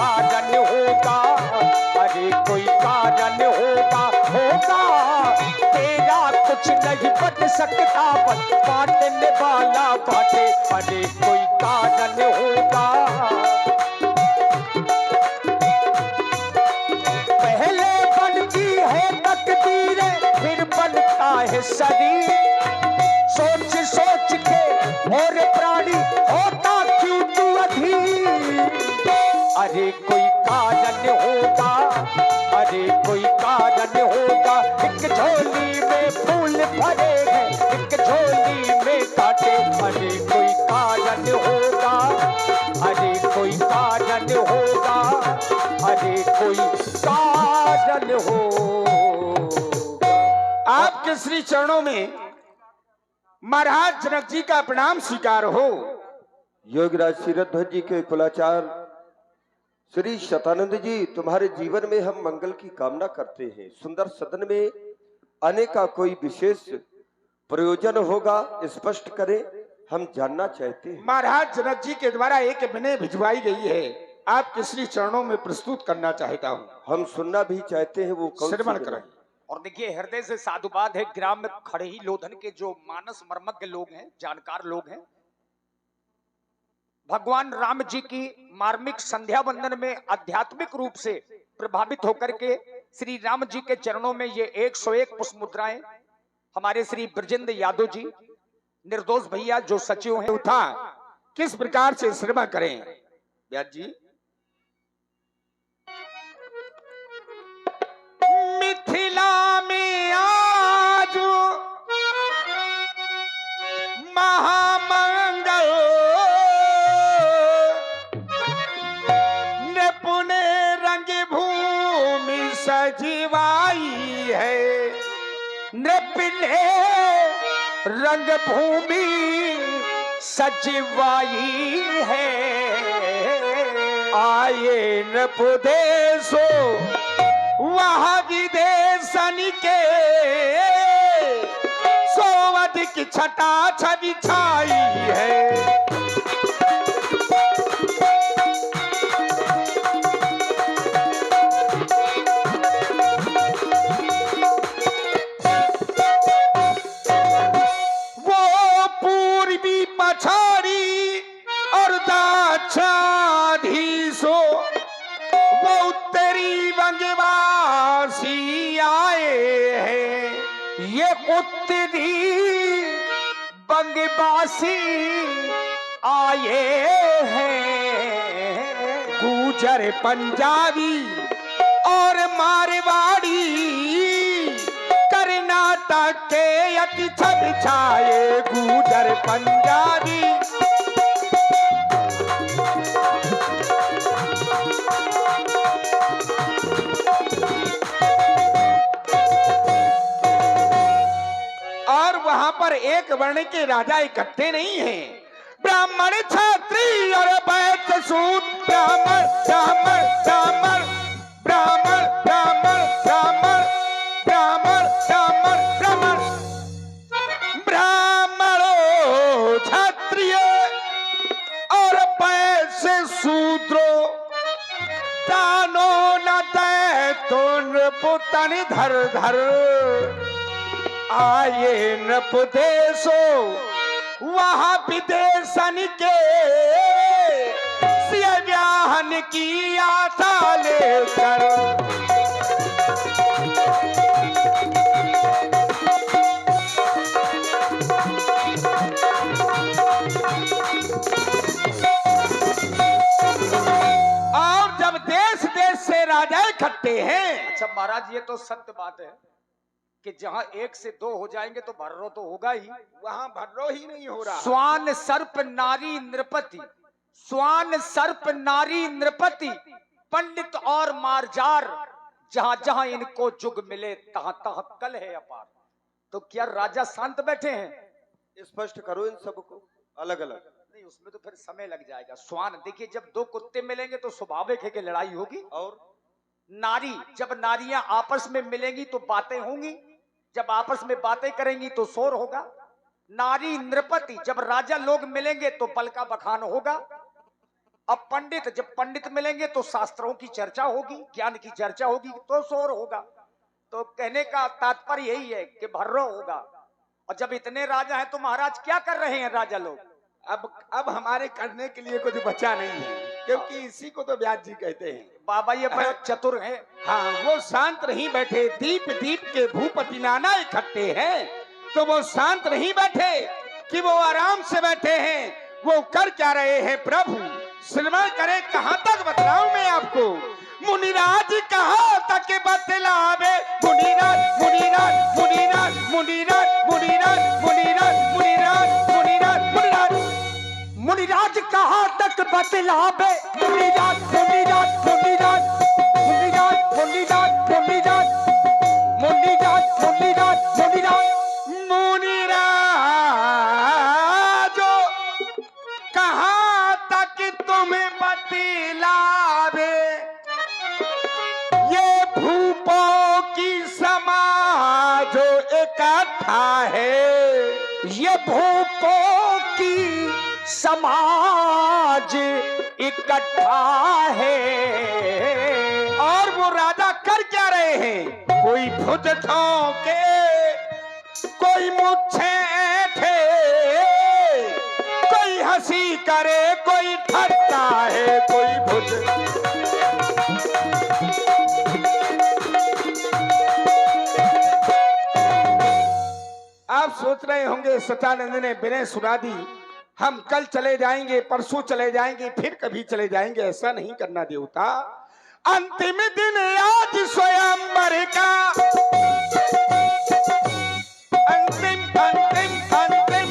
कारण होगा, अरे कोई कारण होगा, होगा तेरा कुछ नहीं बन सकता, बस बांटने वाला बांटे, अरे कोई कारण होगा। पहले बनती है तकदीरें, फिर बनता है शरीर, सोच सोच के और प्राणी होता क्यों तू अधीर। अरे कोई कारण होगा, अरे कोई कारण होगा, एक झोली में फूल भरे हैं, एक झोली में कांटे, अरे कोई कारण होगा, अरे कोई कारण होगा, अरे कोई कारण होगा। आपके श्री चरणों में महाराज जनक जी का प्रणाम स्वीकार हो। योगराज शिरध्वज जी के कुलाचार श्री शतानंद जी, तुम्हारे जीवन में हम मंगल की कामना करते हैं। सुंदर सदन में आने का कोई विशेष प्रयोजन होगा, स्पष्ट करें, हम जानना चाहते हैं। महाराज जनक जी के द्वारा एक विनय भिजवाई गई है, आपके श्री चरणों में प्रस्तुत करना चाहता हूँ। हम सुनना भी चाहते हैं, वो कौन सी श्रवण विनय? करें। और देखिए, हृदय से साधुवाद है ग्राम में खड़े ही लोधन के जो मानस मर्मज्ञ लोग हैं, जानकार लोग हैं, भगवान राम जी की मार्मिक संध्या वंदन में आध्यात्मिक रूप से प्रभावित होकर के श्री राम जी के चरणों में ये 101 पुष्प मुद्राएं हमारे श्री ब्रजेंद्र यादव जी, निर्दोष भैया जो सचिव हैं, उठा किस प्रकार से श्रवण करें व्यास जी। मिथिला में आज महामंगल, निपुणे रंग भूमि सजीवाई है, निपुणे रंग भूमि सजीवाई है। आए नपुदेशो वहाँ विदेशन के, सोवद की छटा छवि छाई है। वो पूर्वी पछाड़ी और दाक्षाधीशो, वो उत्तरी बंगवासी आए हैं, ये उत्तरी बंगवासी आए हैं। गुजर पंजाबी और मारवाड़ी, कर्नाटक के अति छवि छाए, गुजर पंजाबी और वहां पर एक वर्ण के राजा इकट्ठे नहीं हैं, ब्राह्मण क्षत्रिय और वैश्य शूद्र, ब्राह्मण ब्राह्मण ब्राह्मण ब्राह्मण ब्राह्मण ब्राह्मण ब्राह्मण ब्राह्मण ब्राह्मण ब्राह्मणों क्षत्रिय और वैश्य शूद्रो, तानो न दे तो नृपुतन धर धर। आए नपुदेशो वहाँ विदेशन के, सिय व्याहन की आशा लेकर। और जब देश देश से राजा इकट्ठे हैं। अच्छा महाराज, ये तो सत्य बात है कि जहां एक से दो हो जाएंगे तो भर्रो तो होगा ही, वहां भर्रो ही नहीं हो रहा। स्वान सर्प नारी नृपति, स्वान सर्प नारी नृपति, पंडित और मारजार, जहां जहां इनको जुग मिले तहां तहां कल है अपार। तो क्या राजा शांत बैठे हैं? स्पष्ट करो इन सबको अलग अलग। नहीं, उसमें तो फिर समय लग जाएगा। स्वान देखिए, जब दो कुत्ते मिलेंगे तो स्वाभाविक है कि लड़ाई होगी। और नारी, जब नारियां आपस में मिलेंगी तो बातें होंगी, जब आपस में बातें करेंगी तो शोर होगा। नारी नृपति, जब राजा लोग मिलेंगे तो बल का बखान होगा। अब पंडित, जब पंडित मिलेंगे तो शास्त्रों की चर्चा होगी, ज्ञान की चर्चा होगी, तो शोर होगा। तो कहने का तात्पर्य यही है कि भर्रो होगा। और जब इतने राजा हैं तो महाराज क्या कर रहे हैं राजा लोग? अब हमारे करने के लिए कुछ बचा नहीं है, क्योंकि इसी को तो व्यास जी कहते हैं। बाबा ये बड़े चतुर हैं। हाँ, वो शांत नहीं बैठे। दीप दीप के भूपति नाना इकट्ठे हैं, तो वो शांत नहीं बैठे कि वो आराम से बैठे हैं। वो कर क्या रहे हैं प्रभु, श्रवण करे। कहां तक बतलाऊं मैं आपको? मुनिराज कहां तक बतलावे? मुनिराज मुनिराज मुनिराज मुनिराज मुनिराज मुनिराज मुनिराज मुनिराज मुनिराज मुनिराज कहां तक बतलावे? मुनिराज मुनिराज मुनिराज मुनिराज मुनिराज मुनिराज मुनिराज मुनिराज मुनिराज मुनिराज कहां तक तुम्हें बतलावे? ये भूपों की समाज इकट्ठा है, ये भूपों की समाज इकट्ठा है। और वो राजा कर क्या रहे हैं? कोई भुज ठोके, कोई मुच्छे ऐंठे, कोई हंसी करे, कोई ठट्टा है, कोई भुज। आप सोच रहे होंगे सतानंद ने विनय सुना दी, हम कल चले जाएंगे, परसों चले जाएंगे, फिर कभी चले जाएंगे। ऐसा नहीं करना देवता। अंतिम दिन आज स्वयंवर का, अंतिम अंतिम अंतिम अंतिम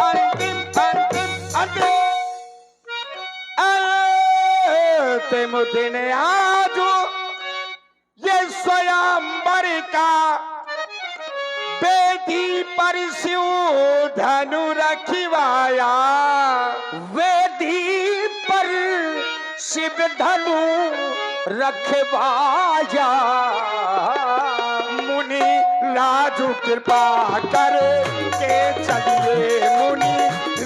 अंतिम अंतिम अंतिम दिन आज ये स्वयंवर का। बेदी पर शिव धनु रखिवाया, वेदी पर शिव धनु रखवाया। मुनि राजू कृपा कर के चलिए, मुनि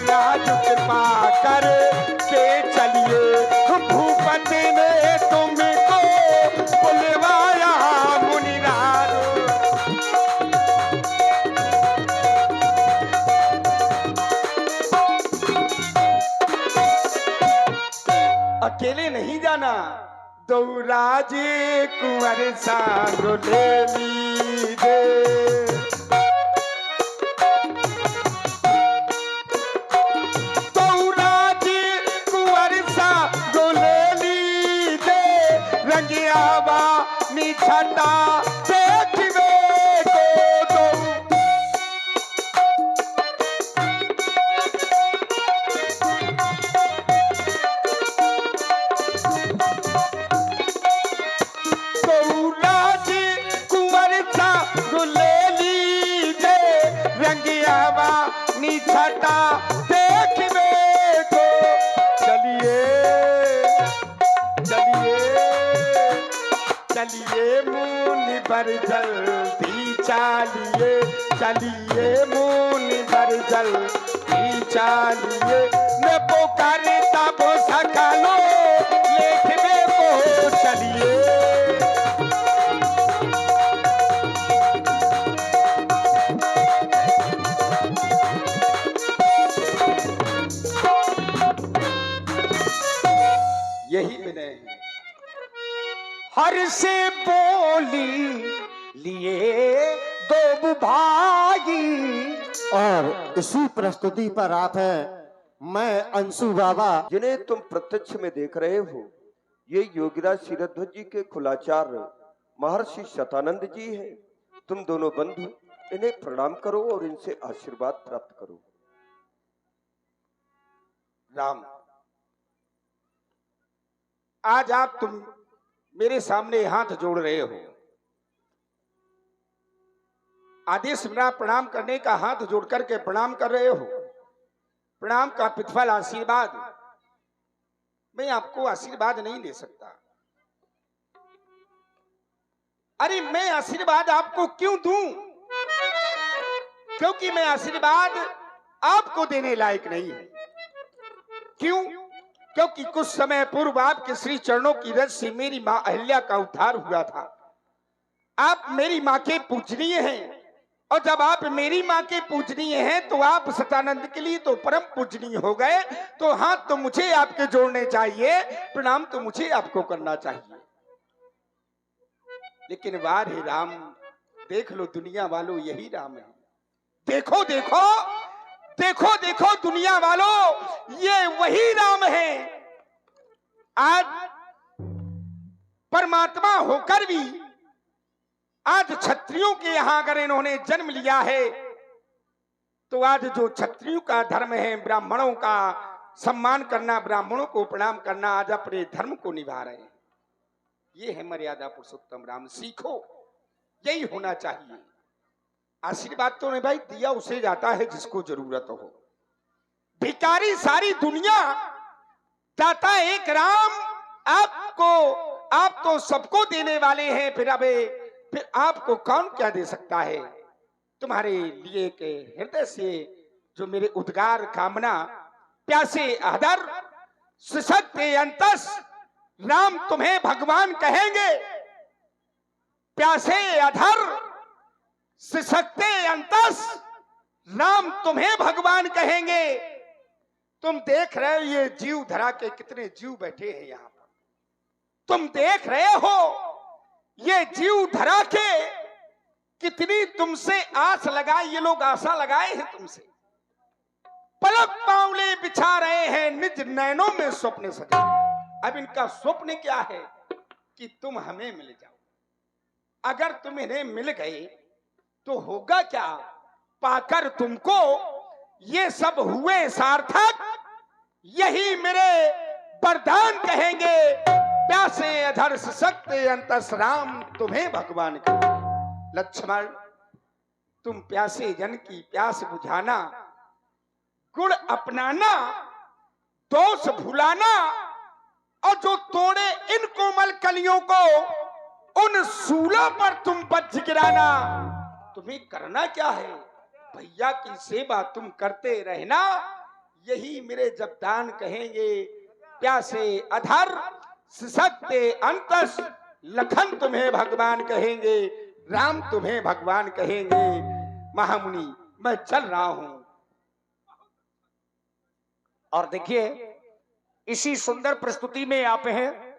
राजू कृपा कर के चलिए। भूपति ने तुमको बुलवाया, मुनि राजू। अकेले नहीं जाना, दौराजे कुंवर सांग ले लीजे। दौराजे कुंवर सांग ले लीजे, रंगियावा निछटा देखवे को दो। छटा देखने को चलिए, चलिए चलिए मुनि पर जल्दी चालिए, चलिए मुनि पर जल्दी चालिए। मैं पुकारे तब सकलो लेखने को चलिए। यही विनय है। हर से बोली लिए दो भाई। और इसी प्रस्तुति पर आप हैं, मैं अंशु बाबा। जिन्हें तुम प्रत्यक्ष में देख रहे हो, ये योगीराज शिरध्वज जी के कुलाचार्य महर्षि शतानंद जी हैं। तुम दोनों बंधु इन्हें प्रणाम करो और इनसे आशीर्वाद प्राप्त करो। राम, आज आप तुम मेरे सामने हाथ जोड़ रहे हो। आदेश मेरा प्रणाम करने का, हाथ जोड़ करके प्रणाम कर रहे हो। प्रणाम का प्रतिफल आशीर्वाद। मैं आपको आशीर्वाद नहीं दे सकता। अरे मैं आशीर्वाद आपको क्यों दूं? क्योंकि मैं आशीर्वाद आपको देने लायक नहीं हूं। क्यों? क्योंकि कुछ समय पूर्व आपके श्री चरणों की रज से मेरी मां अहिल्या का उद्धार हुआ था। आप मेरी मां के पूजनीय हैं, और जब आप मेरी मां के पूजनीय हैं तो आप सतानंद के लिए तो परम पूजनीय हो गए। तो हाथ तो मुझे आपके जोड़ने चाहिए, प्रणाम तो मुझे आपको करना चाहिए। लेकिन वाह रे राम, देख लो दुनिया वालों, यही राम है। देखो देखो देखो देखो दुनिया वालों, ये वही राम है। आज परमात्मा होकर भी आज क्षत्रियों के यहां अगर इन्होंने जन्म लिया है, तो आज जो क्षत्रियों का धर्म है, ब्राह्मणों का सम्मान करना, ब्राह्मणों को प्रणाम करना, आज अपने धर्म को निभा रहे हैं। ये है मर्यादा पुरुषोत्तम राम। सीखो, यही होना चाहिए। आशीर्वाद तो नहीं भाई, दिया उसे जाता है जिसको जरूरत हो। भिखारी सारी दुनिया, दाता एक राम। आप तो सबको देने वाले हैं, फिर आपको कौन क्या दे सकता है। तुम्हारे लिए के हृदय से जो मेरे उद्गार कामना, प्यासे अधर सशक्ते अंतस, राम तुम्हें भगवान कहेंगे। प्यासे अधर सशक्ते अंतस, राम तुम्हें भगवान कहेंगे। तुम देख रहे हो ये जीव धरा के कितने जीव बैठे हैं यहां पर। तुम देख रहे हो ये जीव धरा के कितनी तुमसे आस लगाए, ये लोग आशा लगाए हैं तुमसे। पलक पांवले बिछा रहे हैं, निज नैनों में स्वप्न सजा। अब इनका स्वप्न क्या है कि तुम हमें मिल जाओ। अगर तुम इन्हें मिल गए तो होगा क्या, पाकर तुमको ये सब हुए सार्थक, यही मेरे वरदान कहेंगे। प्यासे अधर सशक्ते अंतस, राम तुम्हें भगवान कहेंगे। लक्ष्मण, तुम प्यासे जन की प्यास बुझाना, गुण अपनाना, दोष भुलाना, और जो तोड़े इन कोमल कलियों को, उन सूलों पर तुम बच गिराना। तुम्हें करना क्या है, भैया की सेवा तुम करते रहना, यही मेरे जपदान कहेंगे। प्यासे अधर सशक्ते अंतस, लखन तुम्हें भगवान कहेंगे, राम तुम्हें भगवान कहेंगे। महामुनि, मैं चल रहा हूं। और देखिए, इसी सुंदर प्रस्तुति में आप हैं